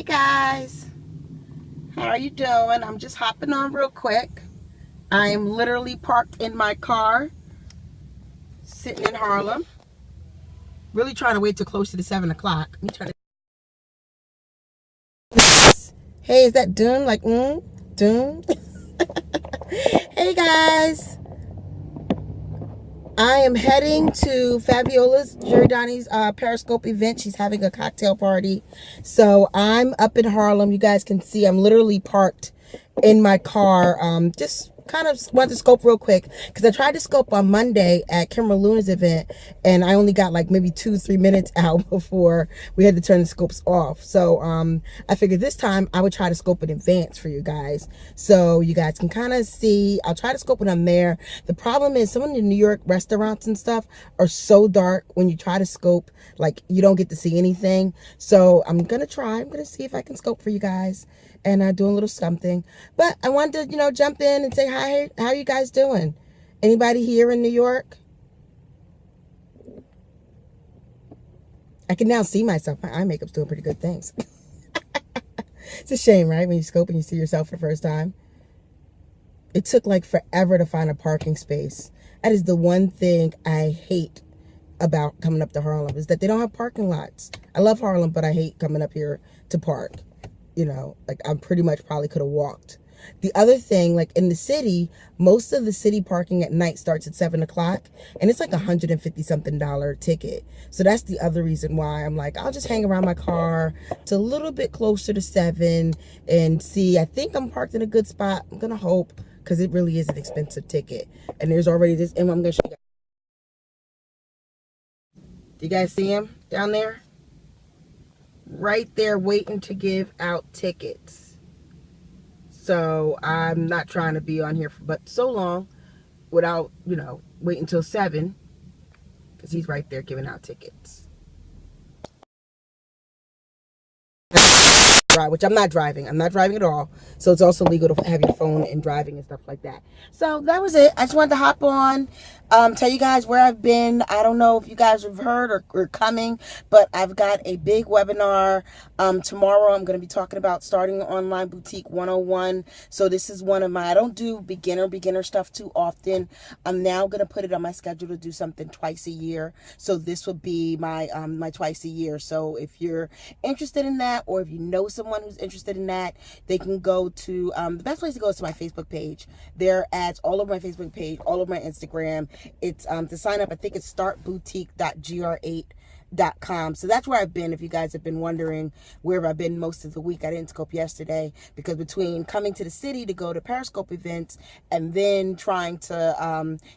Hey guys, how are you doing? I'm just hopping on real quick. I am literally parked in my car, sitting in Harlem. Really trying to wait till close to the 7 o'clock. Let me try to... Hey, is that Doom? Like, Doom? Hey guys. I am heading to Fabiola Giordani's Periscope event. She's having a cocktail party. So I'm up in Harlem. You guys can see I'm literally parked in my car. Just kind of wanted to scope real quick because I tried to scope on Monday at Kimber Luna's event and I only got like maybe 2-3 minutes out before we had to turn the scopes off. So I figured this time I would try to scope in advance for you guys so you guys can kind of see. I'll try to scope when I'm there. The problem is some of the New York restaurants and stuff are so dark when you try to scope, like you don't get to see anything. So I'm gonna see if I can scope for you guys and do a little something. But I wanted to, jump in and say hi. How are you guys doing? Anybody here in New York? I can now see myself. My eye makeup's doing pretty good things. It's a shame, right? When you scope and you see yourself for the first time. It took like forever to find a parking space. That is the one thing I hate about coming up to Harlem, is that they don't have parking lots. I love Harlem, but I hate coming up here to park. Like I pretty much probably could have walked. The other thing, like in the city, most of the city parking at night starts at 7 o'clock and it's like $150 something ticket. So that's the other reason why I'm like, I'll just hang around my car to a little bit closer to 7 and see. I think I'm parked in a good spot. I'm gonna hope, because it really is an expensive ticket. And there's already this, and I'm gonna show you guys. Do you guys see him down there? Right there waiting to give out tickets. So I'm not trying to be on here for but so long without, waiting until 7, because he's right there giving out tickets. Which I'm not driving. I'm not driving at all. So it's also legal to have your phone and driving and stuff like that. So that was it. I just wanted to hop on, tell you guys where I've been. I don't know if you guys have heard or coming, but I've got a big webinar. Tomorrow I'm going to be talking about starting online boutique 101. So this is one of my, I don't do beginner stuff too often. I'm now going to put it on my schedule to do something twice a year. So this would be my my twice a year. So if you're interested in that, or if you know someone who's interested in that, they can go to the best place to go is to my Facebook page. There are ads all over my Facebook page, all over my Instagram. It's to sign up, I think it's startboutique.gr8.com. So that's where I've been. If you guys have been wondering where I've been most of the week, I didn't scope yesterday because between coming to the city to go to Periscope events and then trying to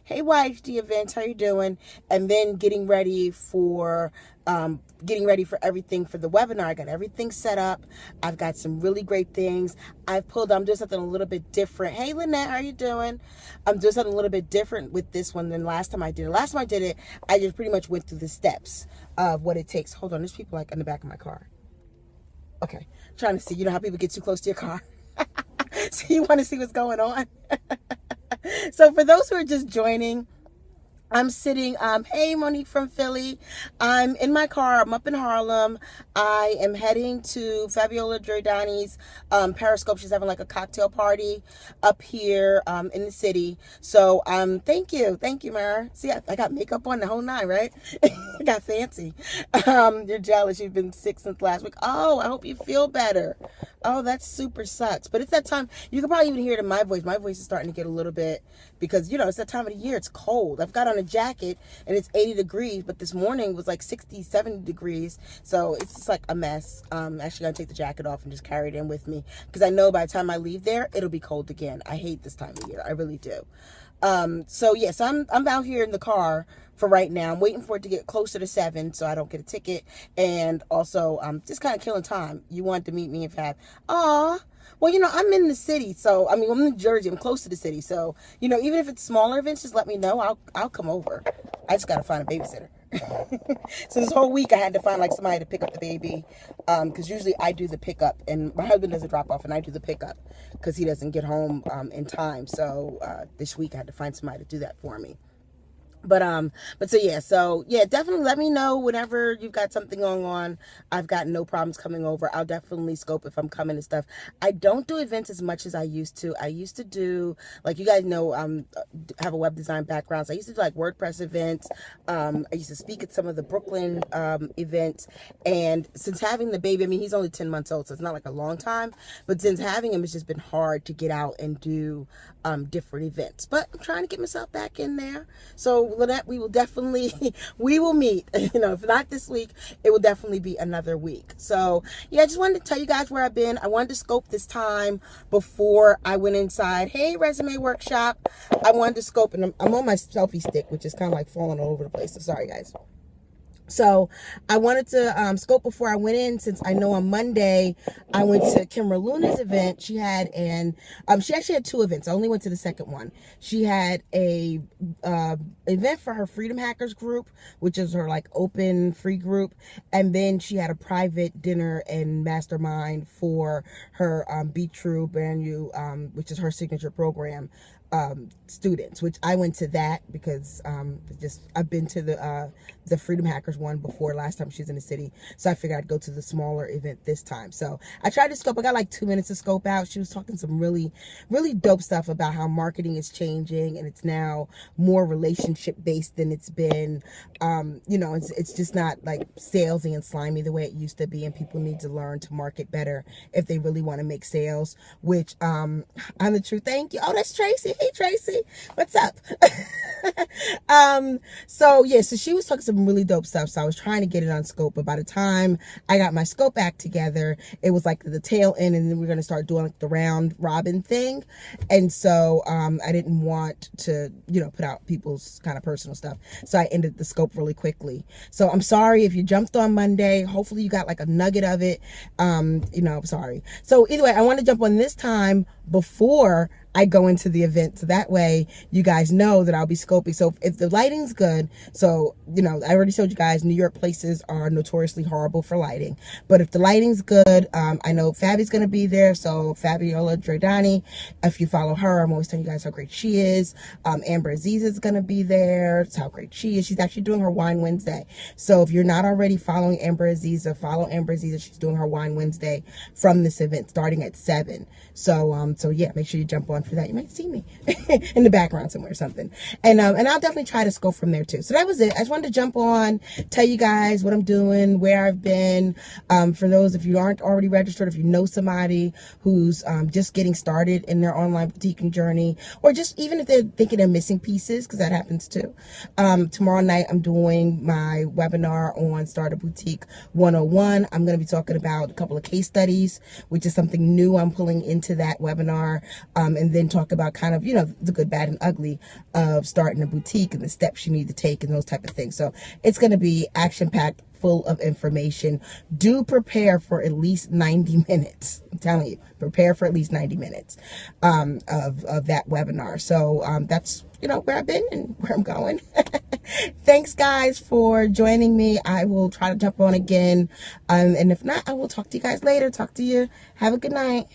hey YHD events, how you doing, and then getting ready for everything for the webinar. I got everything set up. I've got some really great things. I'm doing something a little bit different. Hey Lynette, how you doing? I'm doing something a little bit different with this one than last time I did it. Last time I did it, I just pretty much went through the steps of what it takes. Hold on, there's people like in the back of my car. Okay, trying to see, how people get too close to your car. So you want to see what's going on? So for those who are just joining, I'm sitting, hey Monique from Philly. I'm in my car, I'm up in Harlem. I am heading to Fabiola Giordani's Periscope. She's having like a cocktail party up here in the city. So thank you, Mara. See, I got makeup on the whole night, right? I got fancy. You're jealous, you've been sick since last week. Oh, I hope you feel better. Oh, that super sucks. But it's that time, you can probably even hear it in my voice. My voice is starting to get a little bit, because, it's that time of the year. It's cold. I've got on a jacket and it's 80 degrees, but this morning it was like 60, 70 degrees. So it's just like a mess. I'm actually going to take the jacket off and just carry it in with me, because I know by the time I leave there, it'll be cold again. I hate this time of year. I really do. So yes, I'm out here in the car for right now. I'm waiting for it to get closer to 7 so I don't get a ticket. And also, just kind of killing time. You wanted to meet me in Fab. Aw. Well, I'm in the city, so, I'm in New Jersey. I'm close to the city. So, even if it's smaller events, just let me know. I'll come over. I just got to find a babysitter. So this whole week I had to find like somebody to pick up the baby, because usually I do the pickup and my husband does the drop off and I do the pickup because he doesn't get home in time. So this week I had to find somebody to do that for me. But so yeah, definitely let me know whenever you've got something going on. I've got no problems coming over. I'll definitely scope if I'm coming and stuff. I don't do events as much as I used to. I used to do, like, you guys know, have a web design background, so I used to do like WordPress events. I used to speak at some of the Brooklyn events, and since having the baby, I mean, he's only 10 months old, so it's not like a long time, but since having him, it's just been hard to get out and do different events. But I'm trying to get myself back in there. So Lynette, we will definitely, we will meet, if not this week, it will definitely be another week. So yeah, I just wanted to tell you guys where I've been. I wanted to scope this time before I went inside. Hey, resume workshop. I wanted to scope, and I'm on my selfie stick, which is kind of like falling all over the place. So sorry, guys. So I wanted to scope before I went in, since I know on Monday I went to Kimra Luna's event. She had she actually had two events. I only went to the second one. She had a event for her Freedom Hackers group, which is her like open free group, and then she had a private dinner and mastermind for her Be True brand new, which is her signature program. Students, which I went to that because I've been to the Freedom Hackers one before last time she was in the city, so I figured I'd go to the smaller event this time. So I tried to scope. I got like 2 minutes to scope out. She was talking some really dope stuff about how marketing is changing and it's now more relationship based than it's been. It's just not like salesy and slimy the way it used to be, and people need to learn to market better if they really want to make sales, which I'm the truth. Thank you. Oh, that's Tracy. Hey Tracy, what's up? So she was talking some really dope stuff, so I was trying to get it on scope, but by the time I got my scope act together, it was like the tail end, and then we're going to start doing like the round robin thing, and so I didn't want to put out people's kind of personal stuff, so I ended the scope really quickly. So I'm sorry if you jumped on Monday. Hopefully you got like a nugget of it. I'm sorry. So either way, I want to jump on this time before I go into the event, so that way you guys know that I'll be scoping. So if the lighting's good, so I already told you guys New York places are notoriously horrible for lighting, but if the lighting's good, I know Fabi's gonna be there, so Fabiola Dredani, if you follow her, I'm always telling you guys how great she is. Amber Aziz is gonna be there. That's how great she is. She's actually doing her Wine Wednesday, so if you're not already following Amber Aziz, follow Amber Aziz. She's doing her Wine Wednesday from this event starting at 7. So yeah, make sure you jump on for that. You might see me in the background somewhere or something, and I'll definitely try to scope from there too. So that was it. I just wanted to jump on, tell you guys what I'm doing, where I've been. For those, if you aren't already registered, if you know somebody who's just getting started in their online boutiquing journey, or just even if they're thinking they're missing pieces, because that happens too. Tomorrow night I'm doing my webinar on Start a Boutique 101. I'm going to be talking about a couple of case studies, which is something new I'm pulling into that webinar, and then talk about kind of the good, bad, and ugly of starting a boutique and the steps you need to take and those type of things. So it's going to be action packed, full of information. Do prepare for at least 90 minutes. I'm telling you, prepare for at least 90 minutes of that webinar. So that's where I've been and where I'm going. Thanks guys for joining me. I will try to jump on again, and if not, I will talk to you guys later. Talk to you. Have a good night.